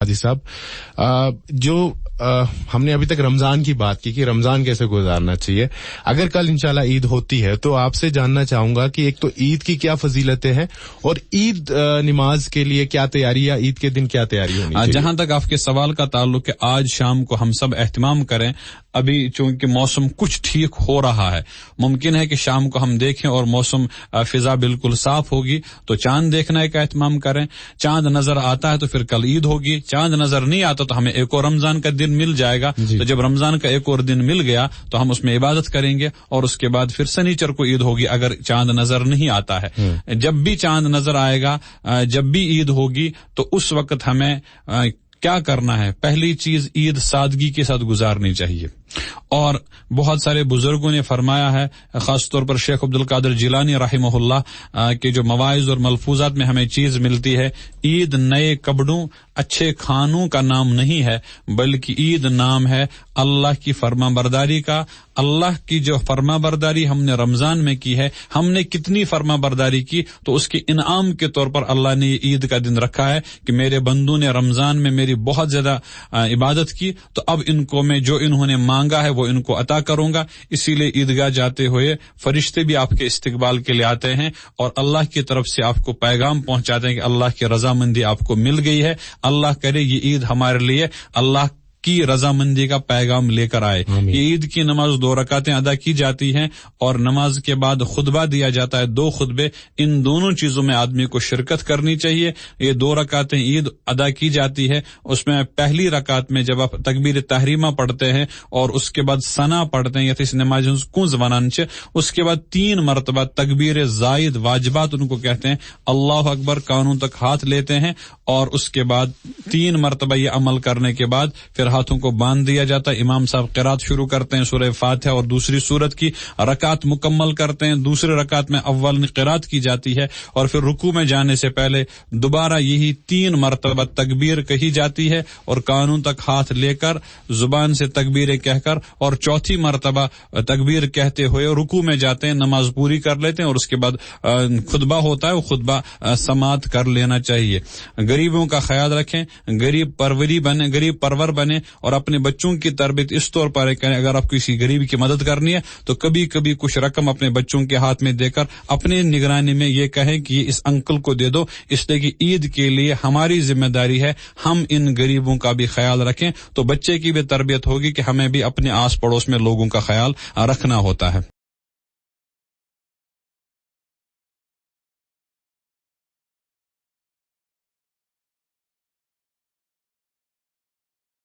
حاجی صاحب, جو ہم نے ابھی تک رمضان کی بات کی کہ رمضان کیسے گزارنا چاہیے, اگر کل انشاءاللہ عید ہوتی ہے تو آپ سے جاننا چاہوں گا کہ ایک تو عید کی کیا فضیلتیں ہیں اور عید نماز کے لیے کیا تیاری, یا عید کے دن کیا تیاری ہونی چاہیے. جہاں تک آپ کے سوال کا تعلق ہے, آج شام کو ہم سب اہتمام کریں. ابھی چونکہ موسم کچھ ٹھیک ہو رہا ہے, ممکن ہے کہ شام کو ہم دیکھیں اور موسم فضا بالکل صاف ہوگی تو چاند دیکھنے کا اہتمام کریں. چاند نظر آتا ہے تو پھر کل عید ہوگی, چاند نظر نہیں آتا تو ہمیں ایک اور رمضان کا دن مل جائے گا. تو جب رمضان کا ایک اور دن مل گیا تو ہم اس میں عبادت کریں گے, اور اس کے بعد پھر سنیچر کو عید ہوگی اگر چاند نظر نہیں آتا ہے. جب بھی چاند نظر آئے گا, جب بھی عید ہوگی, تو اس وقت ہمیں کیا کرنا ہے؟ پہلی چیز, عید سادگی کے ساتھ گزارنی چاہیے. اور بہت سارے بزرگوں نے فرمایا ہے, خاص طور پر شیخ عبدالقادر جیلانی رحمہ اللہ کے جو مواعظ اور ملفوظات میں ہمیں چیز ملتی ہے, عید نئے کپڑوں اچھے کھانوں کا نام نہیں ہے, بلکہ عید نام ہے اللہ کی فرما برداری کا. اللہ کی جو فرما برداری ہم نے رمضان میں کی ہے, ہم نے کتنی فرما برداری کی, تو اس کے انعام کے طور پر اللہ نے یہ عید کا دن رکھا ہے کہ میرے بندوں نے رمضان میں میری بہت زیادہ عبادت کی, تو اب ان کو میں جو انہوں نے مانگا ہے وہ ان کو عطا کروں گا. اسی لیے عیدگاہ جاتے ہوئے فرشتے بھی آپ کے استقبال کے لیے آتے ہیں اور اللہ کی طرف سے آپ کو پیغام پہنچاتے ہیں کہ اللہ کی رضامندی آپ کو مل گئی ہے. اللہ کرے یہ عید ہمارے لیے اللہ کی رضامندی کا پیغام لے کر آئے. یہ عید کی نماز 2 رکعتیں ادا کی جاتی ہیں اور نماز کے بعد خطبہ دیا جاتا ہے, 2 خطبے. ان دونوں چیزوں میں آدمی کو شرکت کرنی چاہیے. یہ 2 رکعتیں عید ادا کی جاتی ہے, اس میں پہلی رکعت میں جب آپ تکبیر تحریمہ پڑھتے ہیں اور اس کے بعد ثنا پڑھتے ہیں یا اس نماز کو زبانن سے, اس کے بعد 3 مرتبہ تکبیر زائد واجبات ان کو کہتے ہیں, اللہ اکبر کانوں تک ہاتھ لیتے ہیں, اور اس کے بعد 3 مرتبہ یہ عمل کرنے کے بعد پھر ہاتھوں کو باندھ دیا جاتا ہے. امام صاحب قرات شروع کرتے ہیں سورہ فاتحہ اور دوسری سورت کی, رکعت مکمل کرتے ہیں. دوسرے رکعت میں اول قرات کی جاتی ہے اور پھر رکوع میں جانے سے پہلے دوبارہ یہی 3 مرتبہ تکبیر کہی جاتی ہے اور کانوں تک ہاتھ لے کر زبان سے تکبیریں کہہ کر, اور چوتھی مرتبہ تکبیر کہتے ہوئے رکوع میں جاتے ہیں, نماز پوری کر لیتے ہیں, اور اس کے بعد خطبہ ہوتا ہے, وہ خطبہ سماعت کر لینا چاہیے. غریبوں کا خیال رکھیں, غریب پرور بنے اور اپنے بچوں کی تربیت اس طور پر کریں. اگر آپ کسی غریب کی مدد کرنی ہے تو کبھی کبھی کچھ رقم اپنے بچوں کے ہاتھ میں دے کر اپنے نگرانی میں یہ کہیں کہ یہ اس انکل کو دے دو, اس لیے کہ عید کے لیے ہماری ذمہ داری ہے ہم ان غریبوں کا بھی خیال رکھیں. تو بچے کی بھی تربیت ہوگی کہ ہمیں بھی اپنے آس پڑوس میں لوگوں کا خیال رکھنا ہوتا ہے.